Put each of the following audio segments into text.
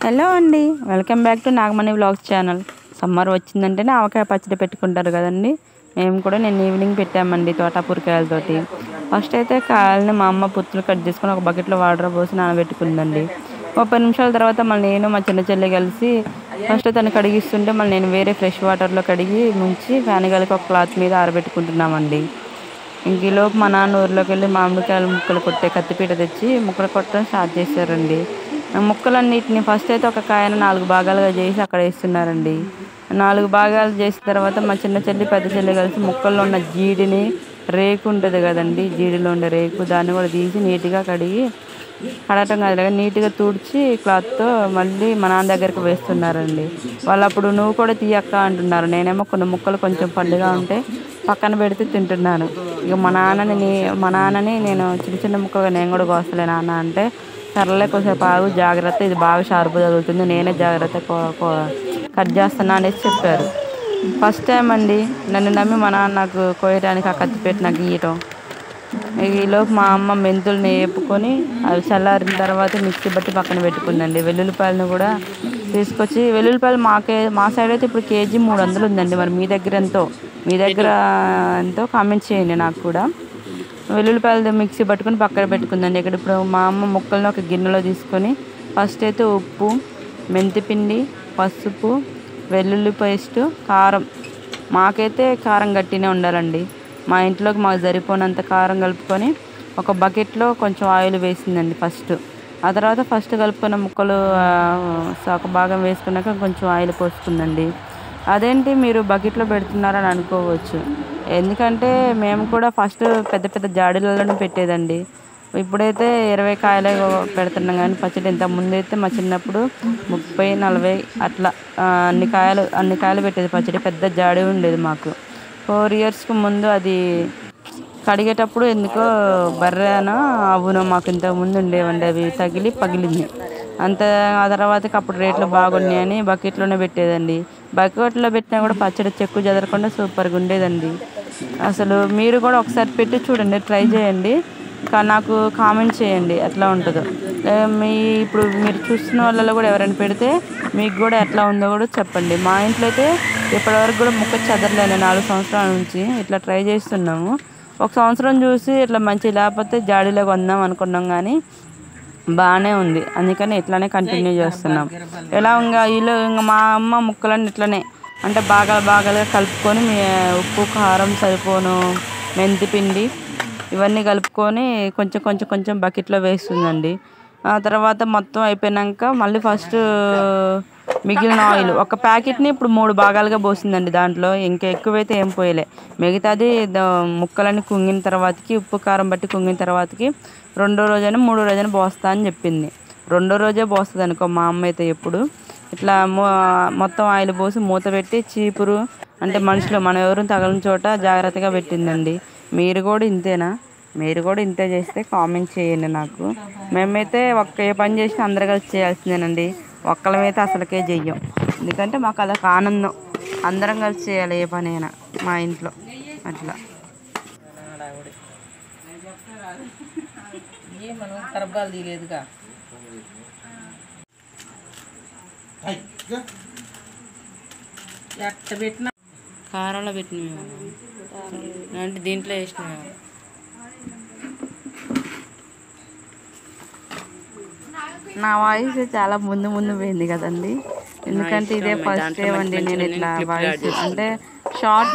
Hello అండి, welcome back to Nagamani vlogs channel. Summer వచ్చిందంటేనే ఆవకాయ పచ్చడి పెట్టుకుంటారు కదండి. మేము కూడా నేను ఈవినింగ్ పెట్టామండి తోటాపూరకాయలతోటి. ఫస్ట్ అయితే కాయలని మా అమ్మ పుత్తులు కట్ చేసుకొని ఒక బకెట్లో వాటర్ పోసి నానబెట్టుకుందండి. 30 నిమిషాల తర్వాత మళ్ళీ నేను మా చిన్న చెల్లి కలిసి ఫస్ట్ తను కడిగిస్తుంటే మళ్ళీ నేను వేరే ఫ్రెష్ వాటర్లో కడిగి ముంచి ఫ్యాన్ గాలికి ఒక క్లాత్ మీద ఆరబెట్టుకుంటున్నామండి. ఇంక ఈలోపు మా నాన్న ఊర్లోకి వెళ్ళి మామిడికాయలు ముక్కలు కొట్టే కత్తిపీట తెచ్చి ముక్కలు కొట్టడం స్టార్ట్ చేశారండి. ముక్కలన్నిటిని ఫస్ట్ అయితే ఒక కాయను 4 భాగాలుగా చేసి అక్కడ వేస్తున్నారండి. 4 భాగాలు చేసిన తర్వాత మా చిన్న చెల్లి పెద్ద చెల్లి కలిసి ముక్కల్లో ఉన్న జీడిని, రేకు ఉంటుంది కదండి, జీడిలో ఉండే రేకు, దాన్ని కూడా తీసి నీట్గా కడగటం కాదు నీట్గా తుడిచి క్లాత్తో మళ్ళీ మా నాన్న దగ్గరికి వేస్తున్నారండి. వాళ్ళు అప్పుడు నువ్వు కూడా తీయక్క అంటున్నారు. నేనేమో కొన్ని ముక్కలు కొంచెం పండుగ ఉంటే పక్కన పెడితే తింటున్నాను. ఇక మా నాన్నని నేను చిన్న చిన్న ముక్కలుగా నేను కూడా కోస్తలే నాన్న అంటే, సర్లే కొద్దిసేపు ఆగు, జాగ్రత్త, ఇది బాగా షార్ప్ తగులుతుంది, నేనే జాగ్రత్త కట్ చేస్తున్నా అనేసి చెప్పారు. ఫస్ట్ టైం అండి నన్ను నమ్మి మా నాన్న నాకు కోయడానికి ఆ కత్తిపేట నాకు గీయటం. ఈలోపు మా అమ్మ మెంతుల్ని వేపుకొని అవి చల్లారిన తర్వాత మిక్సీ బట్టి పక్కన పెట్టుకుందండి. వెల్లుల్లిపాయలను కూడా తీసుకొచ్చి, వెల్లుల్లిపాయలు మా సైడ్ అయితే ఇప్పుడు కేజీ 300 ఉందండి. మరి మీ దగ్గర ఎంతో కామెంట్ చేయండి నాకు కూడా. వెల్లుల్లిపాయలు మిక్సీ పట్టుకొని పక్కన పెట్టుకుందండి. ఇక్కడ ఇప్పుడు మా అమ్మ ముక్కలను ఒక గిన్నెలో తీసుకొని ఫస్ట్ అయితే ఉప్పు, మెంతిపిండి, పసుపు, వెల్లుల్లి పేస్టు, కారం. మాకైతే కారం గట్టినే ఉండాలండి. మా ఇంట్లోకి మాకు సరిపోనంత కారం కలుపుకొని ఒక బకెట్లో కొంచెం ఆయిల్ వేసిందండి ఫస్ట్. ఆ తర్వాత ఫస్ట్ కలుపుకున్న ముక్కలు ఒక భాగం వేసుకున్నాక కొంచెం ఆయిల్ పోసుకుందండి. అదేంటి మీరు బకెట్లో పెడుతున్నారని అనుకోవచ్చు. ఎందుకంటే మేము కూడా ఫస్ట్ పెద్ద పెద్ద జాడీలలోనే పెట్టేదండి. ఇప్పుడైతే 20 కాయలే పెడుతున్నాం. కానీ పచ్చడి ఇంత ముందైతే మా చిన్నప్పుడు 30, 40 అట్లా అన్ని కాయలు పెట్టేది పచ్చడి. పెద్ద జాడీ ఉండేది మాకు. 4 ఇయర్స్కి ముందు అది కడిగేటప్పుడు ఎందుకో బర్రెనో అవునో మాకు ఇంతకు ముందు ఉండేవండి, అవి తగిలి పగిలింది అంత. ఆ తర్వాతకి అప్పుడు రేట్లు బాగున్నాయని బకెట్లోనే పెట్టేదండి. బకెట్లో పెట్టినా కూడా పచ్చడి చెక్కు చెదరకుండా సూపర్గా ఉండేదండి. అసలు మీరు కూడా ఒకసారి పెట్టి చూడండి, ట్రై చేయండి, నాకు కామెంట్ చేయండి ఎట్లా ఉంటుందో. ఇప్పుడు మీరు చూస్తున్న వాళ్ళలో కూడా ఎవరైనా పెడితే మీకు కూడా ఎట్లా ఉందో కూడా చెప్పండి. మా ఇంట్లో అయితే ఇప్పటివరకు కూడా ముక్క చెదరలేని 4 సంవత్సరాల నుంచి ఇట్లా ట్రై చేస్తున్నాము. 1 సంవత్సరం చూసి ఇట్లా మంచి లేకపోతే జాడీలో కొందాం అనుకున్నాం, కానీ బాగానే ఉంది, అందుకని ఇట్లానే కంటిన్యూ చేస్తున్నాం. ఇంకా మా అమ్మ ముక్కలన్నీ ఇట్లనే అంటే భాగాలుగా కలుపుకొని ఉప్పు, కారం సరిపోను, మెంతిపిండి ఇవన్నీ కలుపుకొని కొంచెం బకెట్లో వేస్తుందండి. ఆ తర్వాత మొత్తం అయిపోయాక మళ్ళీ ఫస్ట్ మిగిలిన ఆయిల్ ఒక ప్యాకెట్ని ఇప్పుడు 3 భాగాలుగా పోసిందండి. దాంట్లో ఇంకా ఎక్కువైతే ఏం పోయలే. మిగతాది ముక్కలన్నీ కుంగిన తర్వాతకి ఉప్పు కారం బట్టి కుంగిన తర్వాతకి 2వ రోజైనా 3వ రోజైనా పోస్తా అని చెప్పింది. 2వ రోజే పోస్తుంది అనుకో మా అమ్మ అయితే. ఎప్పుడు ఇట్లా మొత్తం ఆయిల్ పోసి మూత పెట్టి చీపురు అంటే మనుషులు మనం ఎవరు తగలని చోట జాగ్రత్తగా పెట్టిందండి. మీరు కూడా ఇంతేనా? మీరు కూడా ఇంతే చేస్తే కామెంట్ చేయండి నాకు. మేమైతే ఏ పని చేసినా అందరు కలిసి చేయాల్సిందేనండి. ఒక్కళ్ళమైతే అసలుకే చెయ్యం. ఎందుకంటే మాకు అదొక ఆనందం, అందరం కలిసి చేయాలి ఏ పనైనా మా ఇంట్లో అట్లా. కారంలో పెట్టిన అంటే దీంట్లో వేసిన నా వాయిస్ చాలా ముందు పోయింది కదండి. ఎందుకంటే ఇదే ఫస్ట్ టైం అండి నేను ఇట్లా వాయిస్ అంటే షార్ట్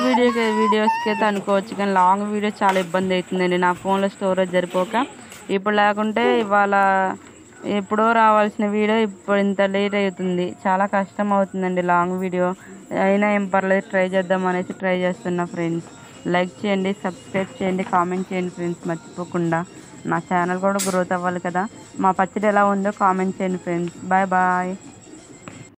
వీడియోస్కి అయితే అనుకోవచ్చు, కానీ లాంగ్ వీడియోస్ చాలా ఇబ్బంది అవుతుందండి. నా ఫోన్లో స్టోరేజ్ సరిపోక ఇప్పుడు లేకుంటే ఇవాళ ఎప్పుడో రావాల్సిన వీడియో ఇప్పుడు ఇంత లేట్ అవుతుంది. చాలా కష్టం అవుతుందండి లాంగ్ వీడియో అయినా ఏం పర్లేదు, ట్రై చేద్దాం అనేసి ట్రై చేస్తున్నా ఫ్రెండ్స్. లైక్ చేయండి, సబ్స్క్రైబ్ చేయండి, కామెంట్ చేయండి ఫ్రెండ్స్ మర్చిపోకుండా. నా ఛానల్ కూడా గ్రోత్ అవ్వాలి కదా. మా పచ్చడి ఎలా ఉందో కామెంట్ చేయండి ఫ్రెండ్స్. Bye bye.